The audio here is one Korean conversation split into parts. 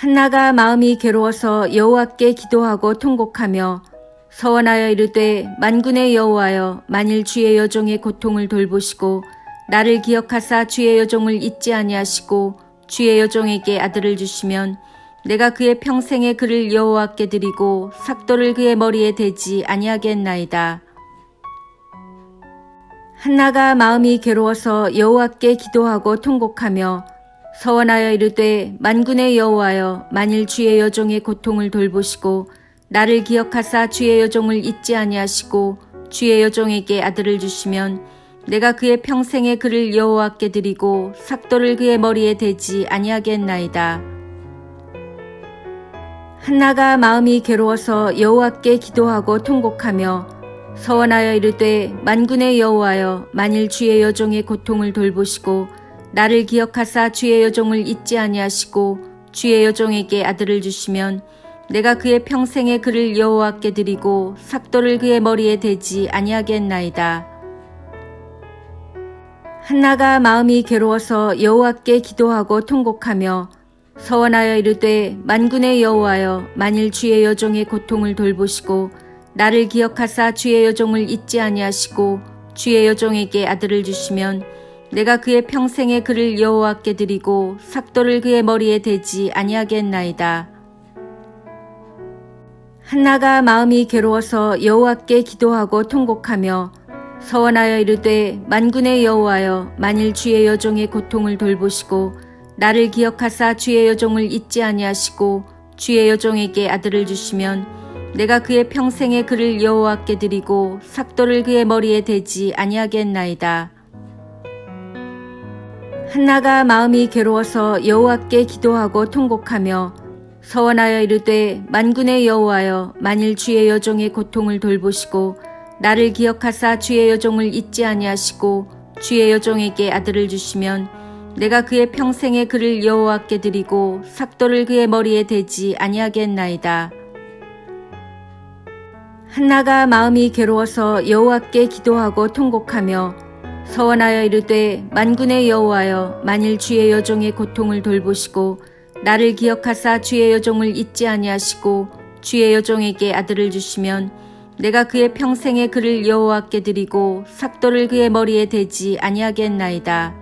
한나가 마음이 괴로워서 여호와께 기도하고 통곡하며 서원하여 이르되 만군의 여호와여, 만일 주의 여종의 고통을 돌보시고 나를 기억하사 주의 여종을 잊지 아니하시고 주의 여종에게 아들을 주시면 내가 그의 평생에 그를 여호와께 드리고 삭도를 그의 머리에 대지 아니하겠나이다. 한나가 마음이 괴로워서 여호와께 기도하고 통곡하며 서원하여 이르되 만군의 여호와여, 만일 주의 여종의 고통을 돌보시고 나를 기억하사 주의 여종을 잊지 아니하시고 주의 여종에게 아들을 주시면 내가 그의 평생에 그를 여호와께 드리고 삭도를 그의 머리에 대지 아니하겠나이다. 한나가 마음이 괴로워서 여호와께 기도하고 통곡하며 서원하여 이르되 만군의 여호와여, 만일 주의 여종의 고통을 돌보시고 나를 기억하사 주의 여종을 잊지 아니하시고 주의 여종에게 아들을 주시면 내가 그의 평생에 그를 여호와께 드리고 삭도를 그의 머리에 대지 아니하겠나이다. 한나가 마음이 괴로워서 여호와께 기도하고 통곡하며 서원하여 이르되 만군의 여호와여, 만일 주의 여종의 고통을 돌보시고 나를 기억하사 주의 여종을 잊지 아니하시고 주의 여종에게 아들을 주시면 내가 그의 평생에 그를 여호와께 드리고 삭도를 그의 머리에 대지 아니하겠나이다. 한나가 마음이 괴로워서 여호와께 기도하고 통곡하며 서원하여 이르되 만군의 여호와여, 만일 주의 여종의 고통을 돌보시고 나를 기억하사 주의 여종을 잊지 아니하시고 주의 여종에게 아들을 주시면 내가 그의 평생에 그를 여호와께 드리고 삭도를 그의 머리에 대지 아니하겠나이다. 한나가 마음이 괴로워서 여호와께 기도하고 통곡하며 서원하여 이르되 만군의 여호와여, 만일 주의 여종의 고통을 돌보시고 나를 기억하사 주의 여종을 잊지 아니하시고 주의 여종에게 아들을 주시면 내가 그의 평생에 그를 여호와께 드리고 삭도를 그의 머리에 대지 아니하겠나이다. 한나가 마음이 괴로워서 여호와께 기도하고 통곡하며 서원하여 이르되 만군의 여호와여, 만일 주의 여종의 고통을 돌보시고 나를 기억하사 주의 여종을 잊지 아니하시고 주의 여종에게 아들을 주시면 내가 그의 평생에 그를 여호와께 드리고 삭도를 그의 머리에 대지 아니하겠나이다.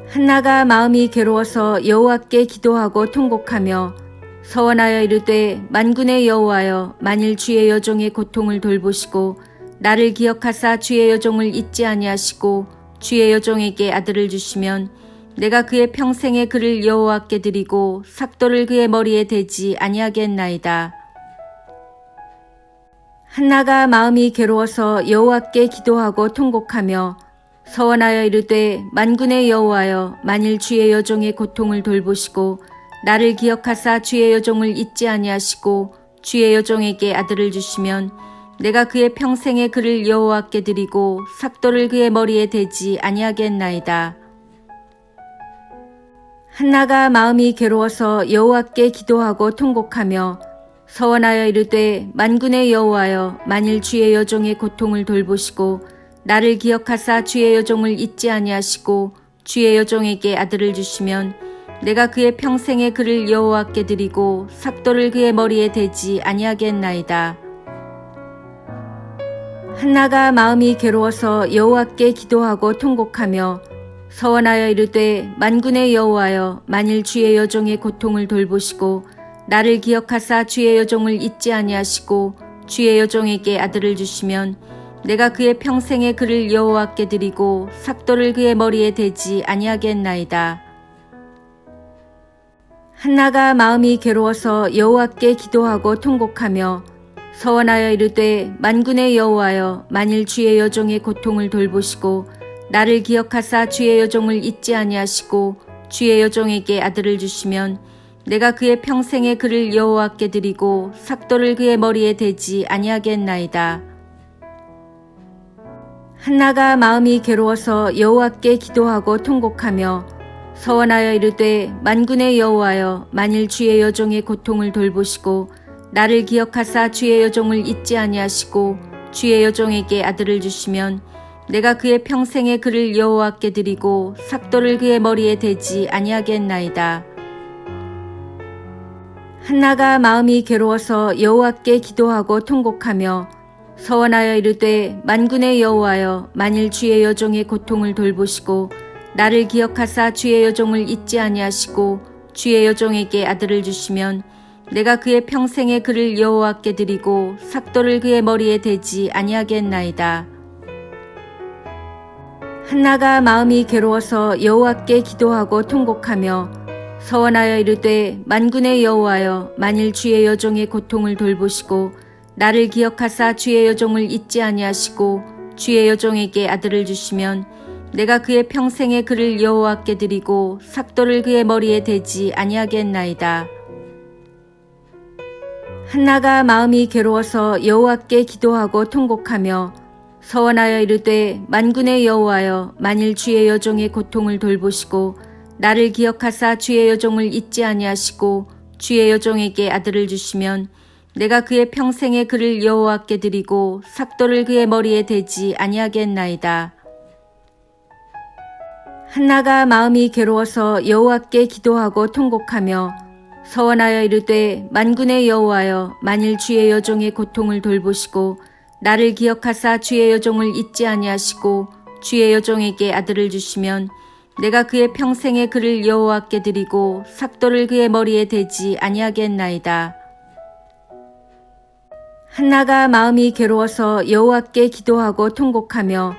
한나가 마음이 괴로워서 여호와께 기도하고 통곡하며 서원하여 이르되 만군의 여호와여, 만일 주의 여종의 고통을 돌보시고 나를 기억하사 주의 여종을 잊지 아니하시고 주의 여종에게 아들을 주시면 내가 그의 평생에 그를 여호와께 드리고 삭도를 그의 머리에 대지 아니하겠나이다. 한나가 마음이 괴로워서 여호와께 기도하고 통곡하며 서원하여 이르되 만군의 여호와여, 만일 주의 여종의 고통을 돌보시고 나를 기억하사 주의 여종을 잊지 아니하시고 주의 여종에게 아들을 주시면 내가 그의 평생에 그를 여호와께 드리고 삭도를 그의 머리에 대지 아니하겠나이다. 한나가 마음이 괴로워서 여호와께 기도하고 통곡하며 서원하여 이르되 만군의 여호와여, 만일 주의 여종의 고통을 돌보시고 나를 기억하사 주의 여종을 잊지 아니하시고 주의 여종에게 아들을 주시면 내가 그의 평생에 그를 여호와께 드리고 삭도를 그의 머리에 대지 아니하겠나이다. 한나가 마음이 괴로워서 여호와께 기도하고 통곡하며 서원하여 이르되 만군의 여호와여, 만일 주의 여종의 고통을 돌보시고 나를 기억하사 주의 여종을 잊지 아니하시고 주의 여종에게 아들을 주시면 내가 그의 평생에 그를 여호와께 드리고 삭도를 그의 머리에 대지 아니하겠나이다. 한나가 마음이 괴로워서 여호와께 기도하고 통곡하며 서원하여 이르되 만군의 여호와여, 만일 주의 여종의 고통을 돌보시고 나를 기억하사 주의 여종을 잊지 아니하시고 주의 여종에게 아들을 주시면 내가 그의 평생에 그를 여호와께 드리고 삭도를 그의 머리에 대지 아니하겠나이다. 한나가 마음이 괴로워서 여호와께 기도하고 통곡하며 서원하여 이르되 만군의 여호와여, 만일 주의 여종의 고통을 돌보시고 나를 기억하사 주의 여종을 잊지 아니하시고 주의 여종에게 아들을 주시면 내가 그의 평생에 그를 여호와께 드리고 삭도를 그의 머리에 대지 아니하겠나이다. 한나가 마음이 괴로워서 여호와께 기도하고 통곡하며 서원하여 이르되 만군의 여호와여 만일 주의 여종의 고통을 돌보시고 나를 기억하사 주의 여종을 잊지 아니하시고 주의 여종에게 아들을 주시면 내가 그의 평생에 그를 여호와께 드리고 삭도를 그의 머리에 대지 아니하겠나이다. 한나가 마음이 괴로워서 여호와께 기도하고 통곡하며 서원하여 이르되 만군의 여호와여 만일 주의 여종의 고통을 돌보시고 나를 기억하사 주의 여종을 잊지 아니하시고 주의 여종에게 아들을 주시면 내가 그의 평생에 그를 여호와께 드리고 삭도를 그의 머리에 대지 아니하겠나이다. 한나가 마음이 괴로워서 여호와께 기도하고 통곡하며 서원하여 이르되 만군의 여호와여 만일 주의 여종의 고통을 돌보시고 나를 기억하사 주의 여종을 잊지 아니하시고 주의 여종에게 아들을 주시면 내가 그의 평생에 그를 여호와께 드리고 삭도를 그의 머리에 대지 아니하겠나이다. 한나가 마음이 괴로워서 여호와께 기도하고 통곡하며 서원하여 이르되 만군의 여호와여 만일 주의 여종의 고통을 돌보시고 나를 기억하사 주의 여종을 잊지 아니하시고 주의 여종에게 아들을 주시면 내가 그의 평생에 그를 여호와께 드리고 삭도를 그의 머리에 대지 아니하겠나이다. 한나가 마음이 괴로워서 여호와께 기도하고 통곡하며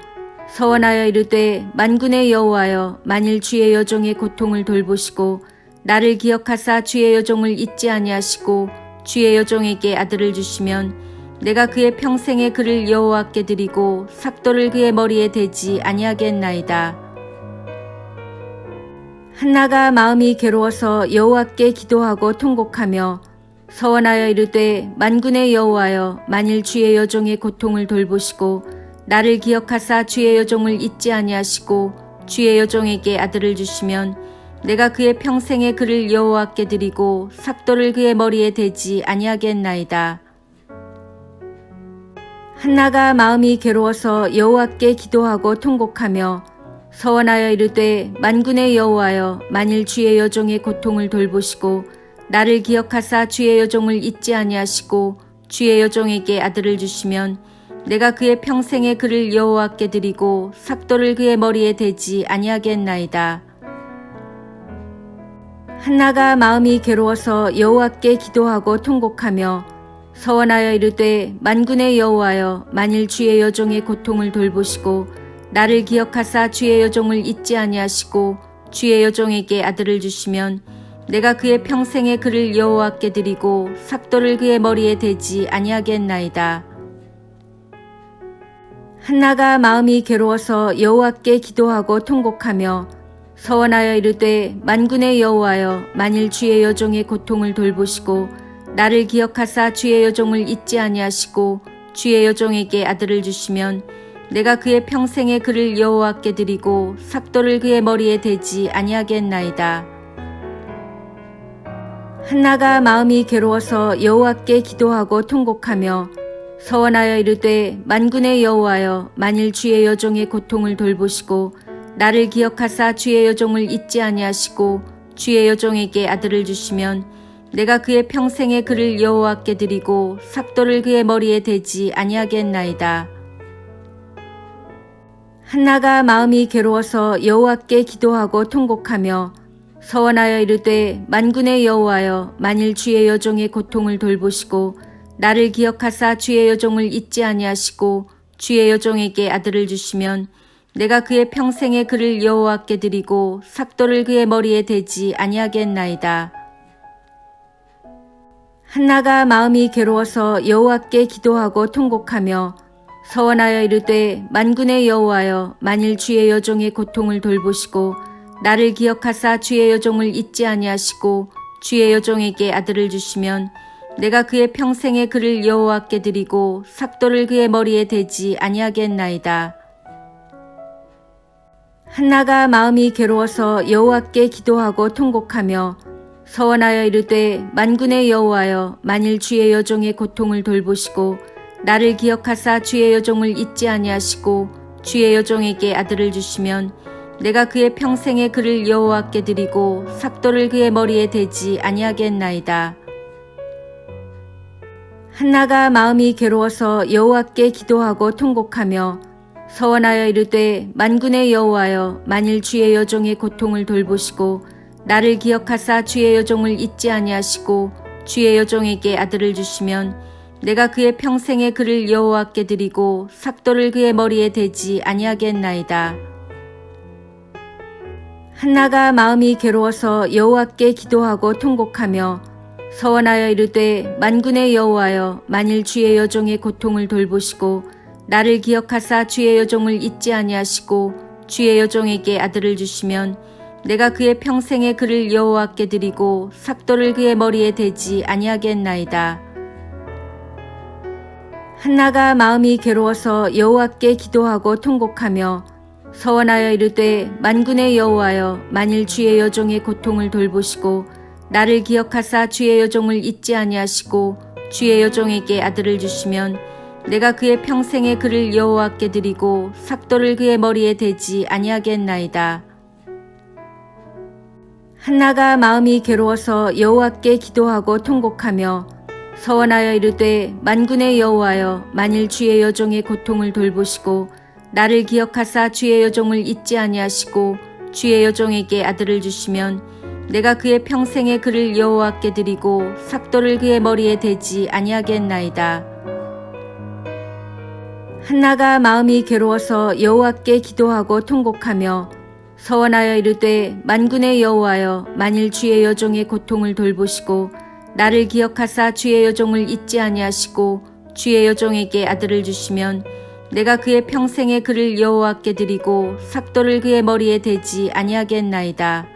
서원하여 이르되 만군의 여호와여 만일 주의 여종의 고통을 돌보시고 나를 기억하사 주의 여종을 잊지 아니하시고 주의 여종에게 아들을 주시면 내가 그의 평생에 그를 여호와께 드리고 삭도를 그의 머리에 대지 아니하겠나이다. 한나가 마음이 괴로워서 여호와께 기도하고 통곡하며 서원하여 이르되 만군의 여호와여 만일 주의 여종의 고통을 돌보시고 나를 기억하사 주의 여종을 잊지 아니하시고 주의 여종에게 아들을 주시면 내가 그의 평생에 그를 여호와께 드리고 삭도를 그의 머리에 대지 아니하겠나이다. 한나가 마음이 괴로워서 여호와께 기도하고 통곡하며 서원하여 이르되 만군의 여호와여 만일 주의 여종의 고통을 돌보시고 나를 기억하사 주의 여종을 잊지 아니하시고 주의 여종에게 아들을 주시면 내가 그의 평생에 그를 여호와께 드리고 삭도를 그의 머리에 대지 아니하겠나이다. 한나가 마음이 괴로워서 여호와께 기도하고 통곡하며 서원하여 이르되 만군의 여호와여 만일 주의 여종의 고통을 돌보시고 나를 기억하사 주의 여종을 잊지 아니하시고 주의 여종에게 아들을 주시면 내가 그의 평생에 그를 여호와께 드리고 삭도를 그의 머리에 대지 아니하겠나이다. 한나가 마음이 괴로워서 여호와께 기도하고 통곡하며 서원하여 이르되 만군의 여호와여 만일 주의 여종의 고통을 돌보시고 나를 기억하사 주의 여종을 잊지 아니하시고 주의 여종에게 아들을 주시면 내가 그의 평생에 그를 여호와께 드리고 삭도를 그의 머리에 대지 아니하겠나이다. 한나가 마음이 괴로워서 여호와께 기도하고 통곡하며 서원하여 이르되 만군의 여호와여 만일 주의 여종의 고통을 돌보시고 나를 기억하사 주의 여종을 잊지 아니하시고 주의 여종에게 아들을 주시면 내가 그의 평생에 그를 여호와께 드리고 삭도를 그의 머리에 대지 아니하겠나이다. 한나가 마음이 괴로워서 여호와께 기도하고 통곡하며 서원하여 이르되 만군의 여호와여 만일 주의 여종의 고통을 돌보시고 나를 기억하사 주의 여종을 잊지 아니하시고 주의 여종에게 아들을 주시면 내가 그의 평생에 그를 여호와께 드리고 삭도를 그의 머리에 대지 아니하겠나이다. 한나가 마음이 괴로워서 여호와께 기도하고 통곡하며 서원하여 이르되 만군의 여호와여 만일 주의 여종의 고통을 돌보시고 나를 기억하사 주의 여종을 잊지 아니하시고 주의 여종에게 아들을 주시면 내가 그의 평생에 그를 여호와께 드리고 삭도를 그의 머리에 대지 아니하겠나이다. 한나가 마음이 괴로워서 여호와께 기도하고 통곡하며 서원하여 이르되 만군의 여호와여 만일 주의 여종의 고통을 돌보시고 나를 기억하사 주의 여종을 잊지 아니하시고 주의 여종에게 아들을 주시면 내가 그의 평생에 그를 여호와께 드리고 삭도를 그의 머리에 대지 아니하겠나이다. 한나가 마음이 괴로워서 여호와께 기도하고 통곡하며 서원하여 이르되 만군의 여호와여 만일 주의 여종의 고통을 돌보시고 나를 기억하사 주의 여종을 잊지 아니하시고 주의 여종에게 아들을 주시면 내가 그의 평생의 그를 여호와께 드리고 삭도를 그의 머리에 대지 아니하겠나이다. 한나가 마음이 괴로워서 여호와께 기도하고 통곡하며 서원하여 이르되 만군의 여호와여 만일 주의 여종의 고통을 돌보시고 나를 기억하사 주의 여종을 잊지 아니하시고 주의 여종에게 아들을 주시면 내가 그의 평생의 그를 여호와께 드리고 삭도를 그의 머리에 대지 아니하겠나이다. 한나가 마음이 괴로워서 여호와께 기도하고 통곡하며 서원하여 이르되 만군의 여호와여 만일 주의 여종의 고통을 돌보시고 나를 기억하사 주의 여종을 잊지 아니하시고 주의 여종에게 아들을 주시면 내가 그의 평생의 그를 여호와께 드리고 삭도를 그의 머리에 대지 아니하겠나이다. 한나가 마음이 괴로워서 여호와께 기도하고 통곡하며 서원하여 이르되 만군의 여호와여 만일 주의 여종의 고통을 돌보시고 나를 기억하사 주의 여종을 잊지 아니하시고 주의 여종에게 아들을 주시면 내가 그의 평생의 그를 여호와께 드리고 삭도를 그의 머리에 대지 아니하겠나이다. 한나가 마음이 괴로워서 여호와께 기도하고 통곡하며 서원하여 이르되 만군의 여호와여 만일 주의 여종의 고통을 돌보시고 나를 기억하사 주의 여종을 잊지 아니하시고 주의 여종에게 아들을 주시면 내가 그의 평생의 그를 여호와께 드리고 삭도를 그의 머리에 대지 아니하겠나이다.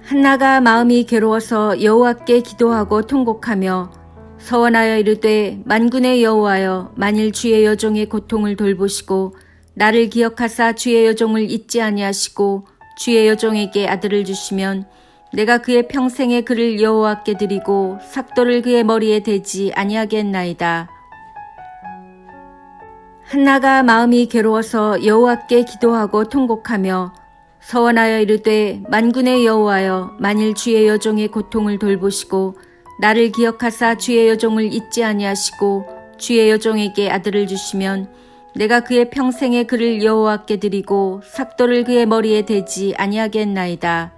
한나가 마음이 괴로워서 여호와께 기도하고 통곡하며 서원하여 이르되 만군의 여호와여 만일 주의 여종의 고통을 돌보시고 나를 기억하사 주의 여종을 잊지 아니하시고 주의 여종에게 아들을 주시면 내가 그의 평생의 그를 여호와께 드리고 삭도를 그의 머리에 대지 아니하겠나이다. 한나가 마음이 괴로워서 여호와께 기도하고 통곡하며 서원하여 이르되 만군의 여호와여 만일 주의 여종의 고통을 돌보시고 나를 기억하사 주의 여종을 잊지 아니하시고 주의 여종에게 아들을 주시면 내가 그의 평생의 그를 여호와께 드리고 삭도를 그의 머리에 대지 아니하겠나이다.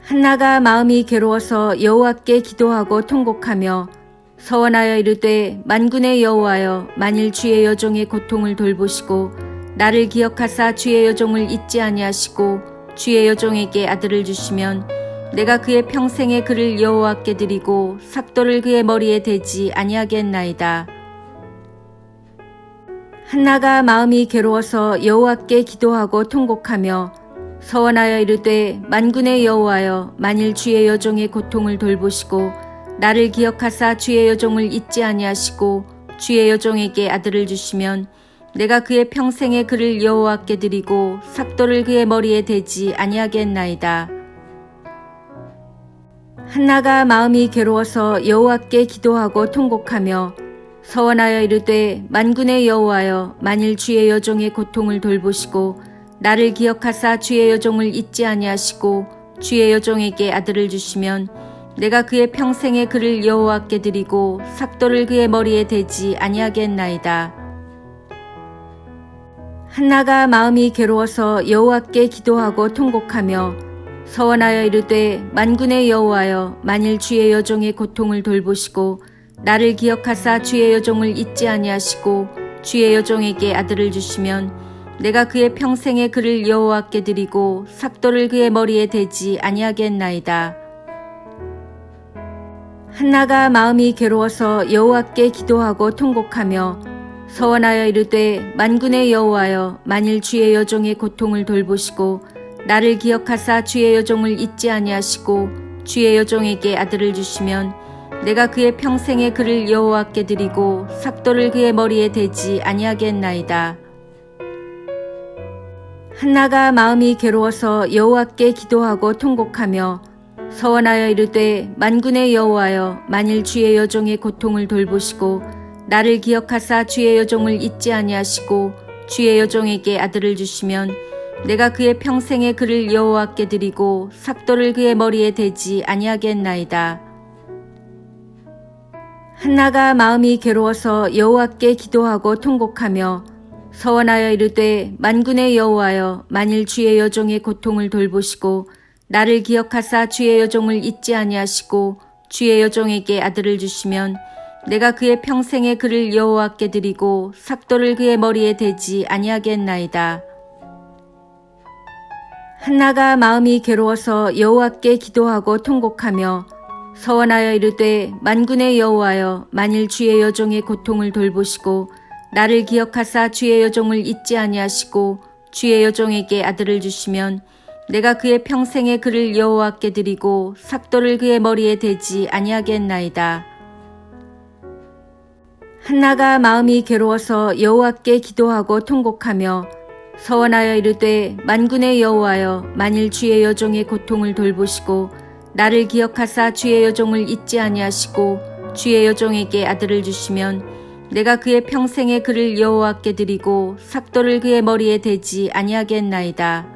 한나가 마음이 괴로워서 여호와께 기도하고 통곡하며 서원하여 이르되 만군의 여호와여 만일 주의 여종의 고통을 돌보시고 나를 기억하사 주의 여종을 잊지 아니하시고 주의 여종에게 아들을 주시면 내가 그의 평생의 그를 여호와께 드리고 삭도를 그의 머리에 대지 아니하겠나이다. 한나가 마음이 괴로워서 여호와께 기도하고 통곡하며 서원하여 이르되 만군의 여호와여 만일 주의 여종의 고통을 돌보시고 나를 기억하사 주의 여종을 잊지 아니하시고 주의 여종에게 아들을 주시면 내가 그의 평생의 그를 여호와께 드리고 삭도를 그의 머리에 대지 아니하겠나이다. 한나가 마음이 괴로워서 여호와께 기도하고 통곡하며 서원하여 이르되 만군의 여호와여 만일 주의 여종의 고통을 돌보시고 나를 기억하사 주의 여종을 잊지 아니하시고 주의 여종에게 아들을 주시면 내가 그의 평생의 그를 여호와께 드리고 삭도를 그의 머리에 대지 아니하겠나이다. 한나가 마음이 괴로워서 여호와께 기도하고 통곡하며 서원하여 이르되 만군의 여호와여 만일 주의 여종의 고통을 돌보시고 나를 기억하사 주의 여종을 잊지 아니하시고 주의 여종에게 아들을 주시면 내가 그의 평생의 그를 여호와께 드리고 삭도를 그의 머리에 대지 아니하겠나이다. 한나가 마음이 괴로워서 여호와께 기도하고 통곡하며 서원하여 이르되 만군의 여호와여 만일 주의 여종의 고통을 돌보시고 나를 기억하사 주의 여종을 잊지 아니하시고 주의 여종에게 아들을 주시면 내가 그의 평생의 그를 여호와께 드리고 삭도를 그의 머리에 대지 아니하겠나이다. 한나가 마음이 괴로워서 여호와께 기도하고 통곡하며 서원하여 이르되 만군의 여호와여 만일 주의 여종의 고통을 돌보시고 나를 기억하사 주의 여종을 잊지 아니하시고 주의 여종에게 아들을 주시면 내가 그의 평생의 그를 여호와께 드리고 삭도를 그의 머리에 대지 아니하겠나이다. 한나가 마음이 괴로워서 여호와께 기도하고 통곡하며 서원하여 이르되 만군의 여호와여 만일 주의 여종의 고통을 돌보시고 나를 기억하사 주의 여종을 잊지 아니하시고 주의 여종에게 아들을 주시면 내가 그의 평생의 그를 여호와께 드리고 삭도를 그의 머리에 대지 아니하겠나이다. 한나가 마음이 괴로워서 여호와께 기도하고 통곡하며 서원하여 이르되 만군의 여호와여 만일 주의 여종의 고통을 돌보시고 나를 기억하사 주의 여종을 잊지 아니하시고 주의 여종에게 아들을 주시면 내가 그의 평생의 그를 여호와께 드리고 삭도를 그의 머리에 대지 아니하겠나이다. 한나가 마음이 괴로워서 여호와께 기도하고 통곡하며 서원하여 이르되 만군의 여호와여 만일 주의 여종의 고통을 돌보시고 나를 기억하사 주의 여종을 잊지 아니하시고 주의 여종에게 아들을 주시면 내가 그의 평생의 그를 여호와께 드리고 삭도를 그의 머리에 대지 아니하겠나이다.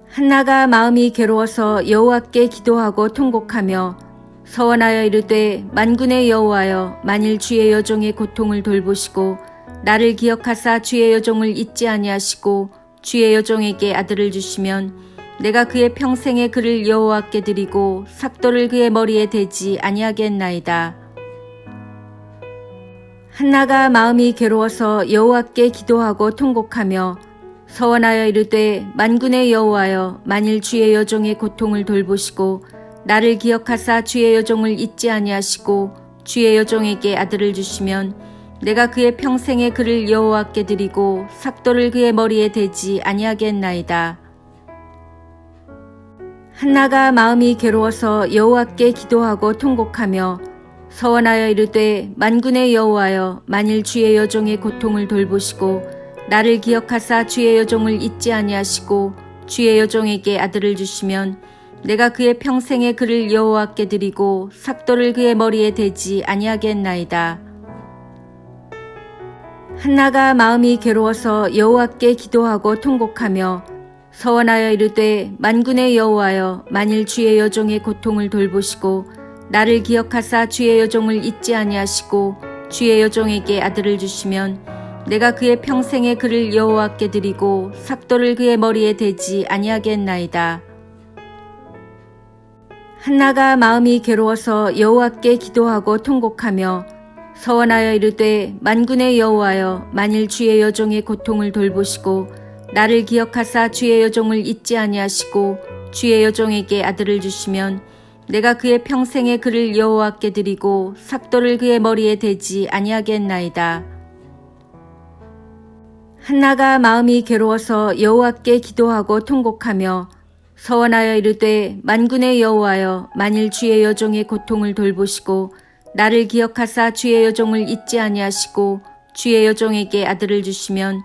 한나가 마음이 괴로워서 여호와께 기도하고 통곡하며 서원하여 이르되 만군의 여호와여 만일 주의 여종의 고통을 돌보시고 나를 기억하사 주의 여종을 잊지 아니하시고 주의 여종에게 아들을 주시면 내가 그의 평생의 그를 여호와께 드리고 삭도를 그의 머리에 대지 아니하겠나이다. 한나가 마음이 괴로워서 여호와께 기도하고 통곡하며 서원하여 이르되 만군의 여호와여 만일 주의 여종의 고통을 돌보시고 나를 기억하사 주의 여종을 잊지 아니하시고 주의 여종에게 아들을 주시면 내가 그의 평생의 그를 여호와께 드리고 삭도를 그의 머리에 대지 아니하겠나이다. 한나가 마음이 괴로워서 여호와께 기도하고 통곡하며 서원하여 이르되 만군의 여호와여 만일 주의 여종의 고통을 돌보시고 나를 기억하사 주의 여종을 잊지 아니하시고 주의 여종에게 아들을 주시면 내가 그의 평생의 그를 여호와께 드리고 삭도를 그의 머리에 대지 아니하겠나이다. 한나가 마음이 괴로워서 여호와께 기도하고 통곡하며 서원하여 이르되 만군의 여호와여 만일 주의 여종의 고통을 돌보시고 나를 기억하사 주의 여종을 잊지 아니하시고 주의 여종에게 아들을 주시면 내가 그의 평생의 그를 여호와께 드리고 삭도를 그의 머리에 대지 아니하겠나이다. 한나가 마음이 괴로워서 여호와께 기도하고 통곡하며 서원하여 이르되 만군의 여호와여 만일 주의 여종의 고통을 돌보시고 나를 기억하사 주의 여종을 잊지 아니하시고 주의 여종에게 아들을 주시면 내가 그의 평생의 그를 여호와께 드리고 삭도를 그의 머리에 대지 아니하겠나이다. 한나가 마음이 괴로워서 여호와께 기도하고 통곡하며 서원하여 이르되 만군의 여호와여 만일 주의 여종의 고통을 돌보시고 나를 기억하사 주의 여종을 잊지 아니하시고 주의 여종에게 아들을 주시면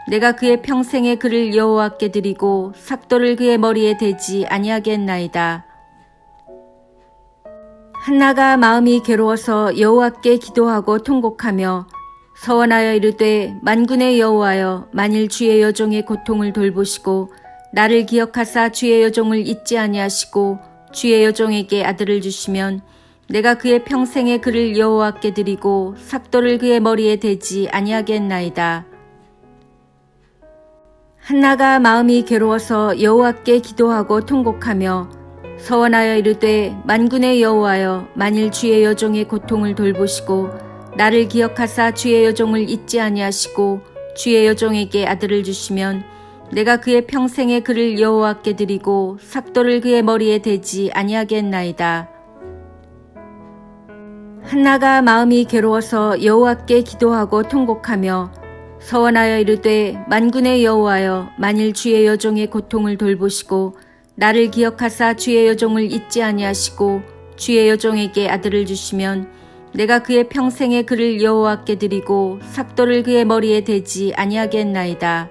내가 그의 평생의 그를 여호와께 드리고 삭도를 그의 머리에 대지 아니하겠나이다. 한나가 마음이 괴로워서 여호와께 기도하고 통곡하며 서원하여 이르되 만군의 여호와여 만일 주의 여종의 고통을 돌보시고 나를 기억하사 주의 여종을 잊지 아니하시고 주의 여종에게 아들을 주시면 내가 그의 평생의 그를 여호와께 드리고 삭도를 그의 머리에 대지 아니하겠나이다. 한나가 마음이 괴로워서 여호와께 기도하고 통곡하며 서원하여 이르되 만군의 여호와여 만일 주의 여종의 고통을 돌보시고 나를 기억하사 주의 여종을 잊지 아니하시고 주의 여종에게 아들을 주시면 내가 그의 평생의 그를 여호와께 드리고 삭도를 그의 머리에 대지 아니하겠나이다. 한나가 마음이 괴로워서 여호와께 기도하고 통곡하며 서원하여 이르되 만군의 여호와여 만일 주의 여종의 고통을 돌보시고 나를 기억하사 주의 여종을 잊지 아니하시고 주의 여종에게 아들을 주시면 내가 그의 평생의 그를 여호와께 드리고 삭도를 그의 머리에 대지 아니하겠나이다.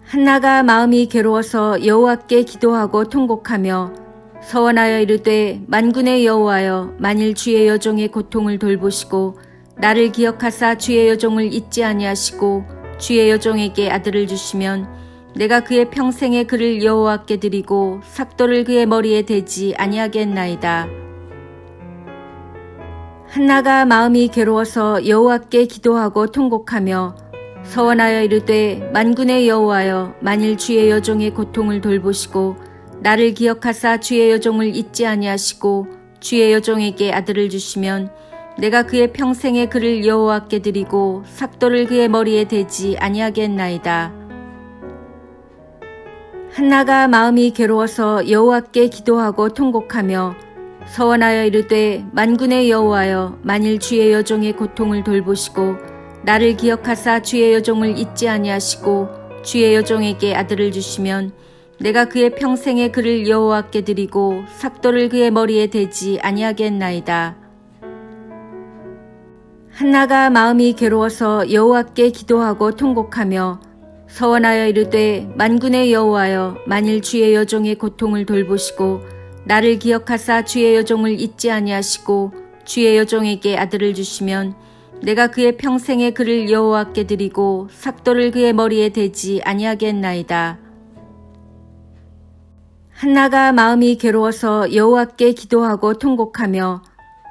한나가 마음이 괴로워서 여호와께 기도하고 통곡하며 서원하여 이르되 만군의 여호와여 만일 주의 여종의 고통을 돌보시고 나를 기억하사 주의 여종을 잊지 아니하시고 주의 여종에게 아들을 주시면 내가 그의 평생의 그를 여호와께 드리고 삭도를 그의 머리에 대지 아니하겠나이다. 한나가 마음이 괴로워서 여호와께 기도하고 통곡하며 서원하여 이르되 만군의 여호와여 만일 주의 여종의 고통을 돌보시고 나를 기억하사 주의 여종을 잊지 아니하시고 주의 여종에게 아들을 주시면 내가 그의 평생의 그를 여호와께 드리고 삭도를 그의 머리에 대지 아니하겠나이다. 한나가 마음이 괴로워서 여호와께 기도하고 통곡하며 서원하여 이르되 만군의 여호와여 만일 주의 여종의 고통을 돌보시고 나를 기억하사 주의 여종을 잊지 아니하시고 주의 여종에게 아들을 주시면 내가 그의 평생의 그를 여호와께 드리고 삭도를 그의 머리에 대지 아니하겠나이다. 한나가 마음이 괴로워서 여호와께 기도하고 통곡하며 서원하여 이르되 만군의 여호와여 만일 주의 여종의 고통을 돌보시고 나를 기억하사 주의 여종을 잊지 아니하시고 주의 여종에게 아들을 주시면 내가 그의 평생의 그를 여호와께 드리고 삭도를 그의 머리에 대지 아니하겠나이다. 한나가 마음이 괴로워서 여호와께 기도하고 통곡하며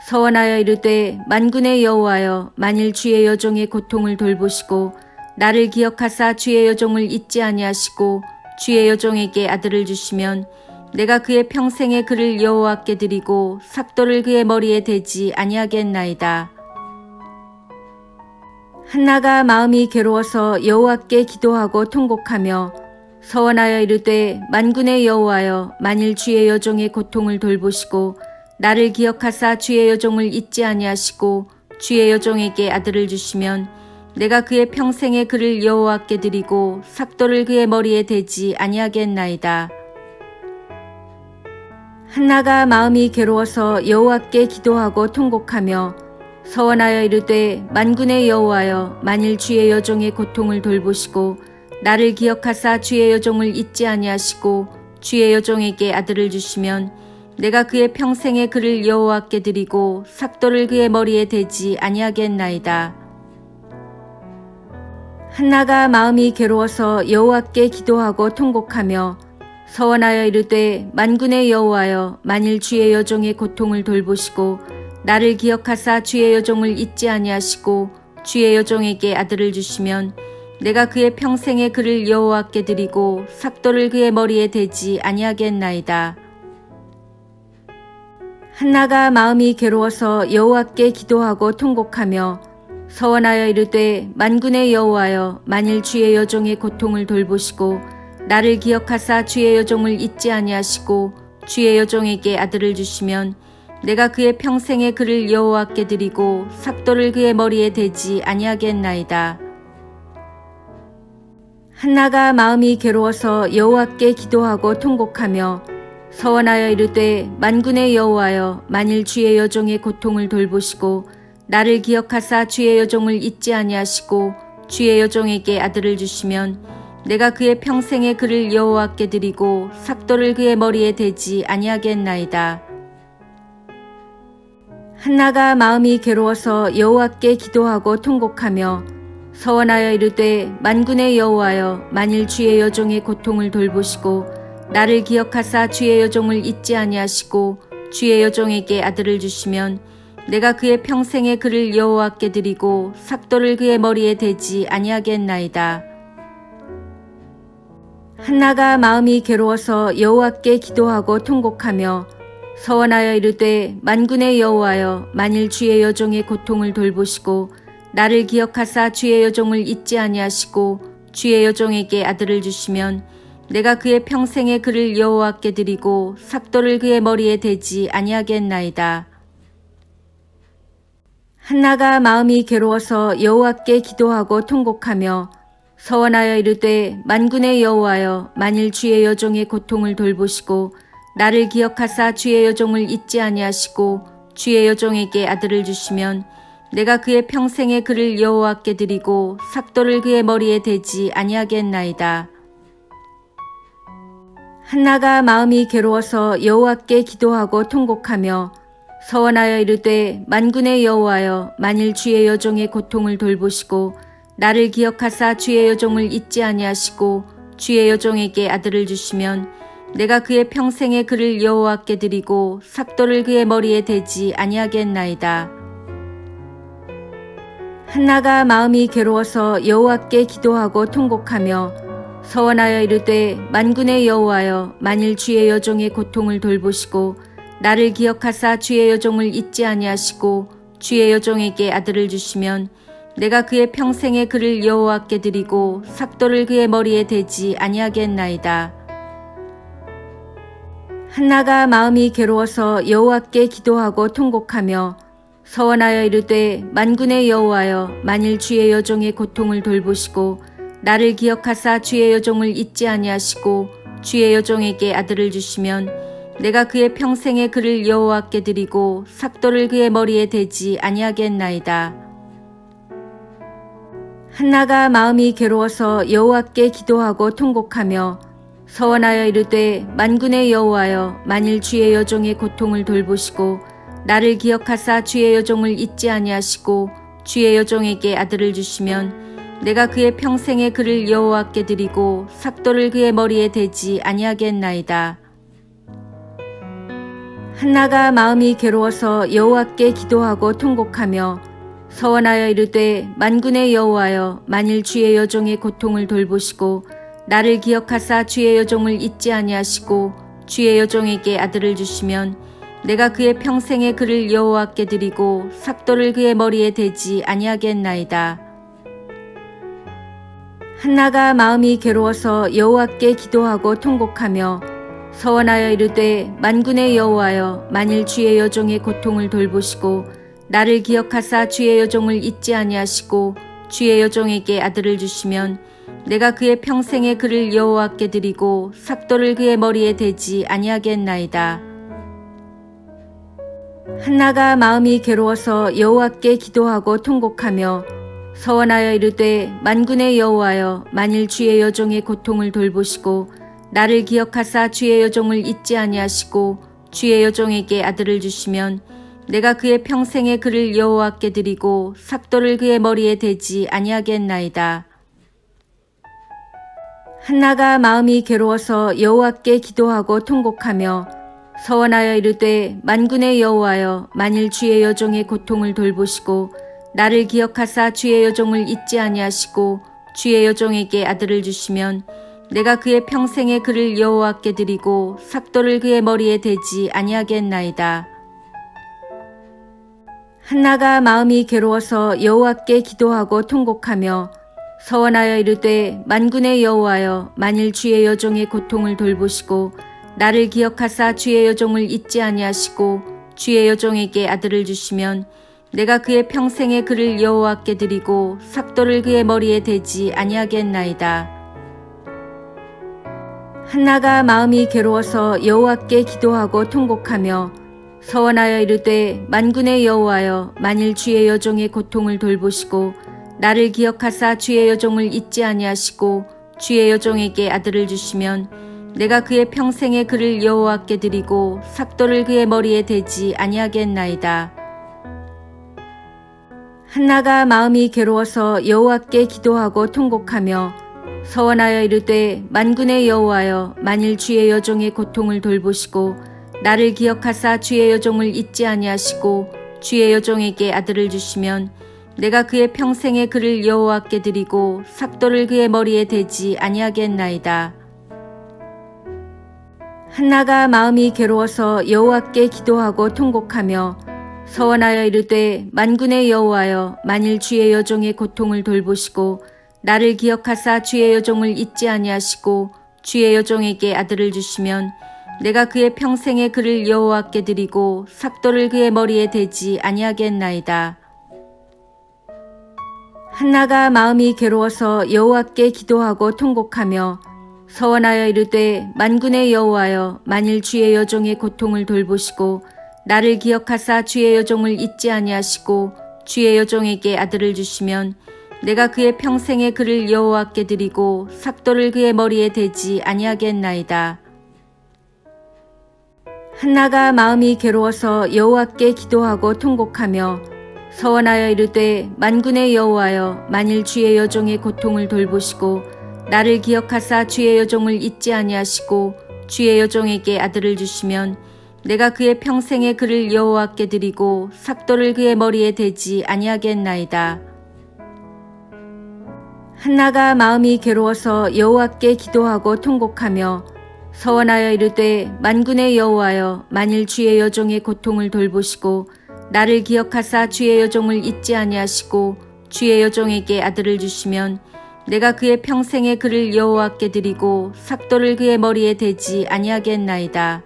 서원하여 이르되 만군의 여호와여 만일 주의 여종의 고통을 돌보시고 나를 기억하사 주의 여종을 잊지 아니하시고 주의 여종에게 아들을 주시면 내가 그의 평생의 그를 여호와께 드리고 삭도를 그의 머리에 대지 아니하겠나이다. 한나가 마음이 괴로워서 여호와께 기도하고 통곡하며 서원하여 이르되 만군의 여호와여 만일 주의 여종의 고통을 돌보시고 나를 기억하사 주의 여종을 잊지 아니하시고 주의 여종에게 아들을 주시면 내가 그의 평생의 그를 여호와께 드리고 삭도를 그의 머리에 대지 아니하겠나이다. 한나가 마음이 괴로워서 여호와께 기도하고 통곡하며 서원하여 이르되 만군의 여호와여 만일 주의 여종의 고통을 돌보시고 나를 기억하사 주의 여종을 잊지 아니하시고 주의 여종에게 아들을 주시면 내가 그의 평생의 그를 여호와께 드리고 삭도를 그의 머리에 대지 아니하겠나이다. 한나가 마음이 괴로워서 여호와께 기도하고 통곡하며 서원하여 이르되 만군의 여호와여 만일 주의 여종의 고통을 돌보시고 나를 기억하사 주의 여종을 잊지 아니하시고 주의 여종에게 아들을 주시면 내가 그의 평생의 그를 여호와께 드리고 삭도를 그의 머리에 대지 아니하겠나이다. 한나가 마음이 괴로워서 여호와께 기도하고 통곡하며 서원하여 이르되 만군의 여호와여 만일 주의 여종의 고통을 돌보시고 나를 기억하사 주의 여종을 잊지 아니하시고 주의 여종에게 아들을 주시면 내가 그의 평생의 그를 여호와께 드리고 삭도를 그의 머리에 대지 아니하겠나이다. 한나가 마음이 괴로워서 여호와께 기도하고 통곡하며 서원하여 이르되 만군의 여호와여 만일 주의 여종의 고통을 돌보시고 나를 기억하사 주의 여종을 잊지 아니하시고 주의 여종에게 아들을 주시면 내가 그의 평생의 그를 여호와께 드리고 삭도를 그의 머리에 대지 아니하겠나이다. 한나가 마음이 괴로워서 여호와께 기도하고 통곡하며 서원하여 이르되 만군의 여호와여 만일 주의 여종의 고통을 돌보시고 나를 기억하사 주의 여종을 잊지 아니하시고 주의 여종에게 아들을 주시면 내가 그의 평생의 그를 여호와께 드리고 삭도를 그의 머리에 대지 아니하겠나이다. 한나가 마음이 괴로워서 여호와께 기도하고 통곡하며 서원하여 이르되 만군의 여호와여 만일 주의 여종의 고통을 돌보시고 나를 기억하사 주의 여종을 잊지 아니하시고 주의 여종에게 아들을 주시면 내가 그의 평생의 그를 여호와께 드리고 삭도를 그의 머리에 대지 아니하겠나이다. 한나가 마음이 괴로워서 여호와께 기도하고 통곡하며 서원하여 이르되 만군의 여호와여 만일 주의 여종의 고통을 돌보시고 나를 기억하사 주의 여종을 잊지 아니하시고 주의 여종에게 아들을 주시면 내가 그의 평생의 그를 여호와께 드리고 삭도를 그의 머리에 대지 아니하겠나이다. 한나가 마음이 괴로워서 여호와께 기도하고 통곡하며 서원하여 이르되 만군의 여호와여 만일 주의 여종의 고통을 돌보시고 나를 기억하사 주의 여종을 잊지 아니하시고 주의 여종에게 아들을 주시면 내가 그의 평생의 그를 여호와께 드리고 삭도를 그의 머리에 대지 아니하겠나이다. 한나가 마음이 괴로워서 여호와께 기도하고 통곡하며 서원하여 이르되 만군의 여호와여 만일 주의 여종의 고통을 돌보시고 나를 기억하사 주의 여종을 잊지 아니하시고 주의 여종에게 아들을 주시면 내가 그의 평생의 그를 여호와께 드리고 삭도를 그의 머리에 대지 아니하겠나이다. 한나가 마음이 괴로워서 여호와께 기도하고 통곡하며 서원하여 이르되 만군의 여호와여 만일 주의 여종의 고통을 돌보시고 나를 기억하사 주의 여종을 잊지 아니하시고 주의 여종에게 아들을 주시면 내가 그의 평생의 그를 여호와께 드리고 삭도를 그의 머리에 대지 아니하겠나이다. 한나가 마음이 괴로워서 여호와께 기도하고 통곡하며 서원하여 이르되 만군의 여호와여 만일 주의 여종의 고통을 돌보시고 나를 기억하사 주의 여종을 잊지 아니하시고 주의 여종에게 아들을 주시면 내가 그의 평생의 그를 여호와께 드리고 삭도를 그의 머리에 대지 아니하겠나이다. 한나가 마음이 괴로워서 여호와께 기도하고 통곡하며 서원하여 이르되 만군의 여호와여 만일 주의 여종의 고통을 돌보시고 나를 기억하사 주의 여종을 잊지 아니하시고 주의 여종에게 아들을 주시면 내가 그의 평생의 그를 여호와께 드리고 삭도를 그의 머리에 대지 아니하겠나이다. 한나가 마음이 괴로워서 여호와께 기도하고 통곡하며 서원하여 이르되 만군의 여호와여 만일 주의 여종의 고통을 돌보시고 나를 기억하사 주의 여종을 잊지 아니하시고 주의 여종에게 아들을 주시면 내가 그의 평생의 그를 여호와께 드리고 삭도를 그의 머리에 대지 아니하겠나이다. 한나가 마음이 괴로워서 여호와께 기도하고 통곡하며 서원하여 이르되 만군의 여호와여 만일 주의 여종의 고통을 돌보시고 나를 기억하사 주의 여종을 잊지 아니하시고 주의 여종에게 아들을 주시면 내가 그의 평생의 그를 여호와께 드리고 삭도를 그의 머리에 대지 아니하겠나이다. 한나가 마음이 괴로워서 여호와께 기도하고 통곡하며 서원하여 이르되 만군의 여호와여 만일 주의 여종의 고통을 돌보시고 나를 기억하사 주의 여종을 잊지 아니하시고 주의 여종에게 아들을 주시면 내가 그의 평생의 그를 여호와께 드리고 삭도를 그의 머리에 대지 아니하겠나이다. 한나가 마음이 괴로워서 여호와께 기도하고 통곡하며 서원하여 이르되 만군의 여호와여 만일 주의 여종의 고통을 돌보시고 나를 기억하사 주의 여종을 잊지 아니하시고 주의 여종에게 아들을 주시면 내가 그의 평생의 그를 여호와께 드리고 삭도를 그의 머리에 대지 아니하겠나이다. 한나가 마음이 괴로워서 여호와께 기도하고 통곡하며 서원하여 이르되 만군의 여호와여 만일 주의 여종의 고통을 돌보시고 나를 기억하사 주의 여종을 잊지 아니하시고 주의 여종에게 아들을 주시면 내가 그의 평생의 그를 여호와께 드리고 삭도를 그의 머리에 대지 아니하겠나이다. 한나가 마음이 괴로워서 여호와께 기도하고 통곡하며 서원하여 이르되 만군의 여호와여 만일 주의 여종의 고통을 돌보시고 나를 기억하사 주의 여종을 잊지 아니하시고 주의 여종에게 아들을 주시면 내가 그의 평생의 그를 여호와께 드리고 삭도를 그의 머리에 대지 아니하겠나이다. 한나가 마음이 괴로워서 여호와께 기도하고 통곡하며 서원하여 이르되 만군의 여호와여 만일 주의 여종의 고통을 돌보시고 나를 기억하사 주의 여종을 잊지 아니하시고 주의 여종에게 아들을 주시면 내가 그의 평생의 그를 여호와께 드리고 삭도를 그의 머리에 대지 아니하겠나이다. 한나가 마음이 괴로워서 여호와께 기도하고 통곡하며 서원하여 이르되 만군의 여호와여 만일 주의 여종의 고통을 돌보시고 나를 기억하사 주의 여종을 잊지 아니하시고 주의 여종에게 아들을 주시면 내가 그의 평생의 그를 여호와께 드리고 삭도를 그의 머리에 대지 아니하겠나이다. 한나가 마음이 괴로워서 여호와께 기도하고 통곡하며 서원하여 이르되 만군의 여호와여 만일 주의 여종의 고통을 돌보시고 나를 기억하사 주의 여종을 잊지 아니하시고 주의 여종에게 아들을 주시면 내가 그의 평생의 그를 여호와께 드리고 삭도를 그의 머리에 대지 아니하겠나이다. 한나가 마음이 괴로워서 여호와께 기도하고 통곡하며 서원하여 이르되 만군의 여호와여 만일 주의 여종의 고통을 돌보시고 나를 기억하사 주의 여종을 잊지 아니하시고 주의 여종에게 아들을 주시면 내가 그의 평생의 그를 여호와께 드리고 삭도를 그의 머리에 대지 아니하겠나이다.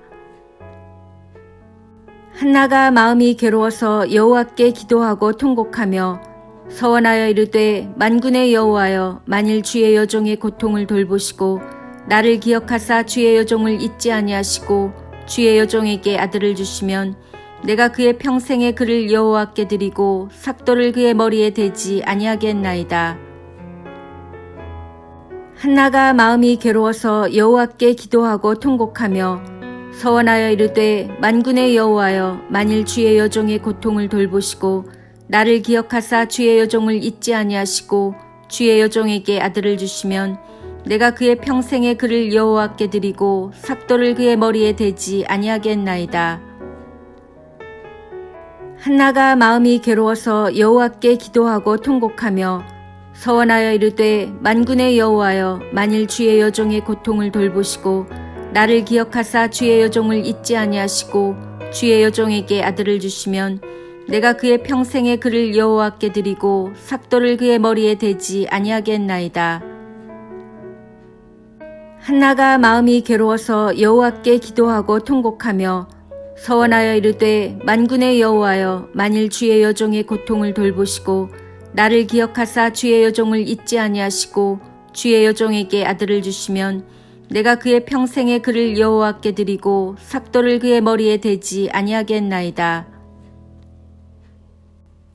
한나가 마음이 괴로워서 여호와께 기도하고 통곡하며 서원하여 이르되 만군의 여호와여 만일 주의 여종의 고통을 돌보시고 나를 기억하사 주의 여종을 잊지 아니하시고 주의 여종에게 아들을 주시면 내가 그의 평생의 그를 여호와께 드리고 삭도를 그의 머리에 대지 아니하겠나이다. 한나가 마음이 괴로워서 여호와께 기도하고 통곡하며 서원하여 이르되 만군의 여호와여 만일 주의 여종의 고통을 돌보시고 나를 기억하사 주의 여종을 잊지 아니하시고 주의 여종에게 아들을 주시면 내가 그의 평생의 그를 여호와께 드리고 삭도를 그의 머리에 대지 아니하겠나이다. 한나가 마음이 괴로워서 여호와께 기도하고 통곡하며 서원하여 이르되 만군의 여호와여 만일 주의 여종의 고통을 돌보시고 나를 기억하사 주의 여종을 잊지 아니하시고 주의 여종에게 아들을 주시면 내가 그의 평생의 그를 여호와께 드리고 삭도를 그의 머리에 대지 아니하겠나이다. 한나가 마음이 괴로워서 여호와께 기도하고 통곡하며 서원하여 이르되 만군의 여호와여 만일 주의 여종의 고통을 돌보시고 나를 기억하사 주의 여종을 잊지 아니하시고 주의 여종에게 아들을 주시면 내가 그의 평생의 그를 여호와께 드리고 삭도를 그의 머리에 대지 아니하겠나이다.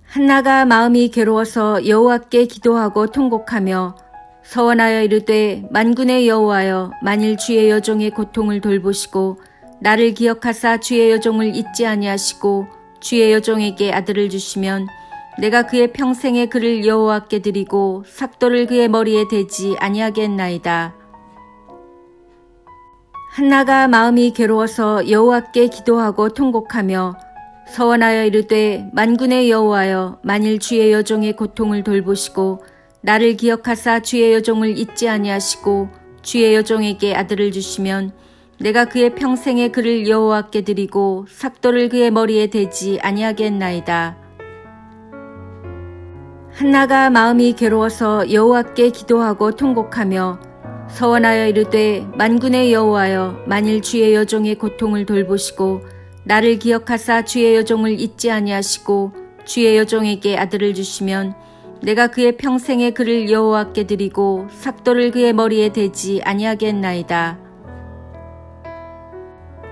한나가 마음이 괴로워서 여호와께 기도하고 통곡하며 서원하여 이르되 만군의 여호와여 만일 주의 여종의 고통을 돌보시고 나를 기억하사 주의 여종을 잊지 아니하시고 주의 여종에게 아들을 주시면 내가 그의 평생의 그를 여호와께 드리고 삭도를 그의 머리에 대지 아니하겠나이다. 한나가 마음이 괴로워서 여호와께 기도하고 통곡하며 서원하여 이르되 만군의 여호와여 만일 주의 여종의 고통을 돌보시고 나를 기억하사 주의 여종을 잊지 아니하시고 주의 여종에게 아들을 주시면 내가 그의 평생의 그를 여호와께 드리고 삭도를 그의 머리에 대지 아니하겠나이다. 한나가 마음이 괴로워서 여호와께 기도하고 통곡하며 서원하여 이르되 만군의 여호와여 만일 주의 여종의 고통을 돌보시고 나를 기억하사 주의 여종을 잊지 아니하시고 주의 여종에게 아들을 주시면 내가 그의 평생의 그를 여호와께 드리고 삭도를 그의 머리에 대지 아니하겠나이다.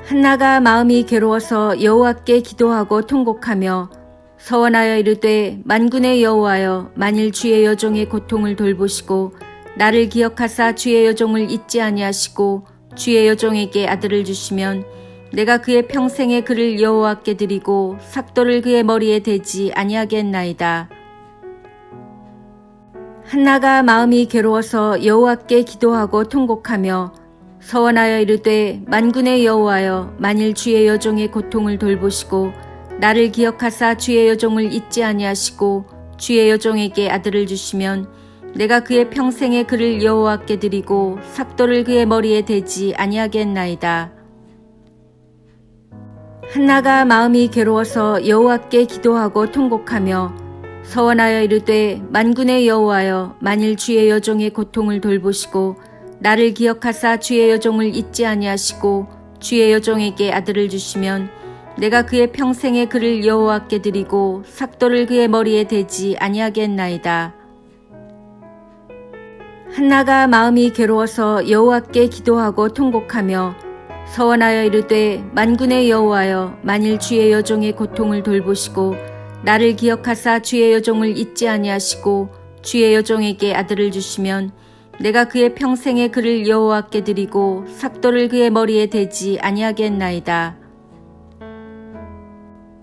한나가 마음이 괴로워서 여호와께 기도하고 통곡하며 서원하여 이르되 만군의 여호와여 만일 주의 여종의 고통을 돌보시고 나를 기억하사 주의 여종을 잊지 아니하시고 주의 여종에게 아들을 주시면 내가 그의 평생의 그를 여호와께 드리고 삭도를 그의 머리에 대지 아니하겠나이다. 한나가 마음이 괴로워서 여호와께 기도하고 통곡하며 서원하여 이르되 만군의 여호와여 만일 주의 여종의 고통을 돌보시고 나를 기억하사 주의 여종을 잊지 아니하시고 주의 여종에게 아들을 주시면 내가 그의 평생의 그를 여호와께 드리고 삭도를 그의 머리에 대지 아니하겠나이다. 한나가 마음이 괴로워서 여호와께 기도하고 통곡하며 서원하여 이르되 만군의 여호와여 만일 주의 여종의 고통을 돌보시고 나를 기억하사 주의 여종을 잊지 아니하시고 주의 여종에게 아들을 주시면 내가 그의 평생의 그를 여호와께 드리고 삭도를 그의 머리에 대지 아니하겠나이다. 한나가 마음이 괴로워서 여호와께 기도하고 통곡하며 서원하여 이르되 만군의 여호와여 만일 주의 여종의 고통을 돌보시고 나를 기억하사 주의 여종을 잊지 아니하시고 주의 여종에게 아들을 주시면 내가 그의 평생의 그를 여호와께 드리고 삭도를 그의 머리에 대지 아니하겠나이다. 한나가 마음이 괴로워서 여호와께 기도하고 통곡하며 서원하여 이르되 만군의 여호와여 만일 주의 여종의 고통을 돌보시고 나를 기억하사 주의 여종을 잊지 아니하시고 주의 여종에게 아들을 주시면 내가 그의 평생의 그를 여호와께 드리고 삭도를 그의 머리에 대지 아니하겠나이다. 한나가 마음이 괴로워서 여호와께 기도하고 통곡하며 서원하여 이르되 만군의 여호와여 만일 주의 여종의 고통을 돌보시고 나를 기억하사 주의 여종을 잊지 아니하시고 주의 여종에게 아들을 주시면 내가 그의 평생의 그를 여호와께 드리고 삭도를 그의 머리에 대지 아니하겠나이다.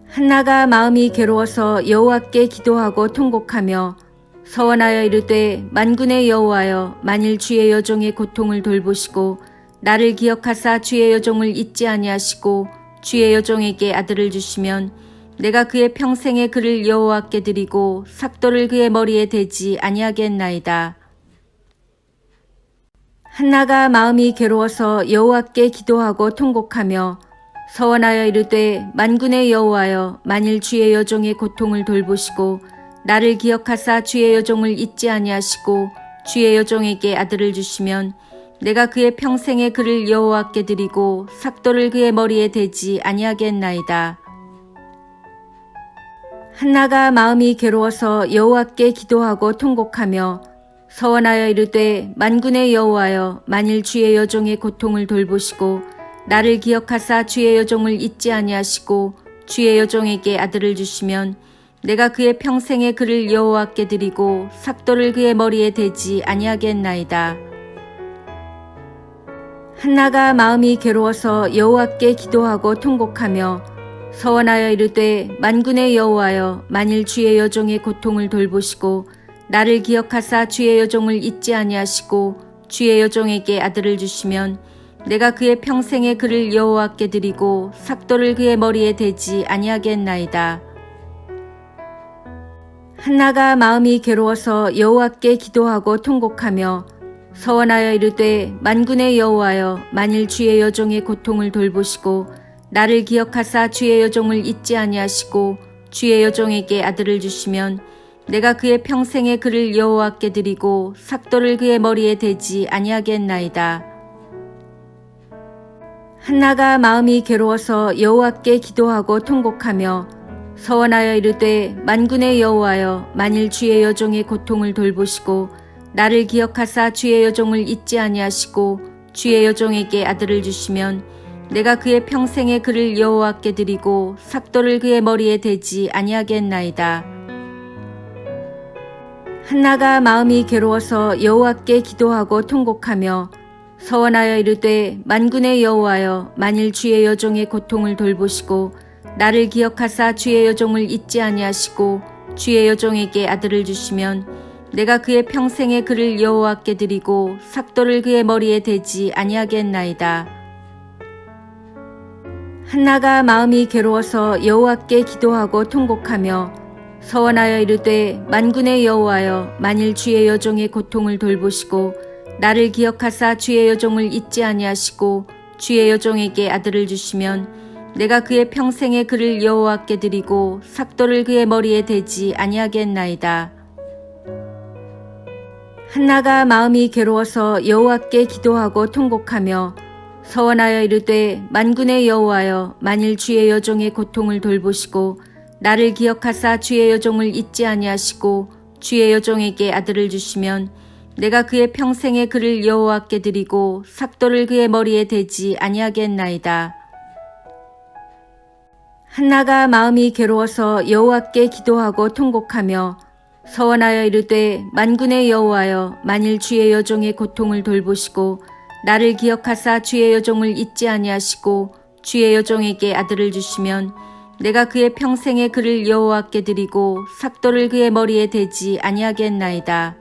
한나가 마음이 괴로워서 여호와께 기도하고 통곡하며 서원하여 이르되 만군의 여호와여 만일 주의 여종의 고통을 돌보시고 나를 기억하사 주의 여종을 잊지 아니하시고 주의 여종에게 아들을 주시면 내가 그의 평생의 그를 여호와께 드리고 삭도를 그의 머리에 대지 아니하겠나이다. 한나가 마음이 괴로워서 여호와께 기도하고 통곡하며 서원하여 이르되 만군의 여호와여 만일 주의 여종의 고통을 돌보시고 나를 기억하사 주의 여종을 잊지 아니하시고 주의 여종에게 아들을 주시면 내가 그의 평생의 그를 여호와께 드리고 삭도를 그의 머리에 대지 아니하겠나이다. 한나가 마음이 괴로워서 여호와께 기도하고 통곡하며 서원하여 이르되 만군의 여호와여 만일 주의 여종의 고통을 돌보시고 나를 기억하사 주의 여종을 잊지 아니하시고 주의 여종에게 아들을 주시면 내가 그의 평생의 그를 여호와께 드리고 삭도를 그의 머리에 대지 아니하겠나이다. 한나가 마음이 괴로워서 여호와께 기도하고 통곡하며 서원하여 이르되 만군의 여호와여 만일 주의 여종의 고통을 돌보시고 나를 기억하사 주의 여종을 잊지 아니하시고 주의 여종에게 아들을 주시면 내가 그의 평생의 그를 여호와께 드리고 삭도를 그의 머리에 대지 아니하겠나이다. 한나가 마음이 괴로워서 여호와께 기도하고 통곡하며 서원하여 이르되 만군의 여호와여 만일 주의 여종의 고통을 돌보시고 나를 기억하사 주의 여종을 잊지 아니하시고 주의 여종에게 아들을 주시면 내가 그의 평생의 그를 여호와께 드리고 삭도를 그의 머리에 대지 아니하겠나이다. 한나가 마음이 괴로워서 여호와께 기도하고 통곡하며 서원하여 이르되 만군의 여호와여 만일 주의 여종의 고통을 돌보시고 나를 기억하사 주의 여종을 잊지 아니하시고 주의 여종에게 아들을 주시면 내가 그의 평생의 그를 여호와께 드리고 삭도를 그의 머리에 대지 아니하겠나이다. 한나가 마음이 괴로워서 여호와께 기도하고 통곡하며 서원하여 이르되 만군의 여호와여 만일 주의 여종의 고통을 돌보시고 나를 기억하사 주의 여종을 잊지 아니하시고 주의 여종에게 아들을 주시면 내가 그의 평생의 그를 여호와께 드리고 삭도를 그의 머리에 대지 아니하겠나이다. 한나가 마음이 괴로워서 여호와께 기도하고 통곡하며 서원하여 이르되 만군의 여호와여 만일 주의 여종의 고통을 돌보시고 나를 기억하사 주의 여종을 잊지 아니하시고 주의 여종에게 아들을 주시면 내가 그의 평생의 그를 여호와께 드리고 삭도를 그의 머리에 대지 아니하겠나이다. 한나가 마음이 괴로워서 여호와께 기도하고 통곡하며 서원하여 이르되 만군의 여호와여 만일 주의 여종의 고통을 돌보시고 나를 기억하사 주의 여종을 잊지 아니하시고 주의 여종에게 아들을 주시면 내가 그의 평생의 그를 여호와께 드리고 삭도를 그의 머리에 대지 아니하겠나이다. 한나가 마음이 괴로워서 여호와께 기도하고 통곡하며 서원하여 이르되 만군의 여호와여 만일 주의 여종의 고통을 돌보시고 나를 기억하사 주의 여종을 잊지 아니하시고 주의 여종에게 아들을 주시면 내가 그의 평생의 그를 여호와께 드리고 삭도를 그의 머리에 대지 아니하겠나이다.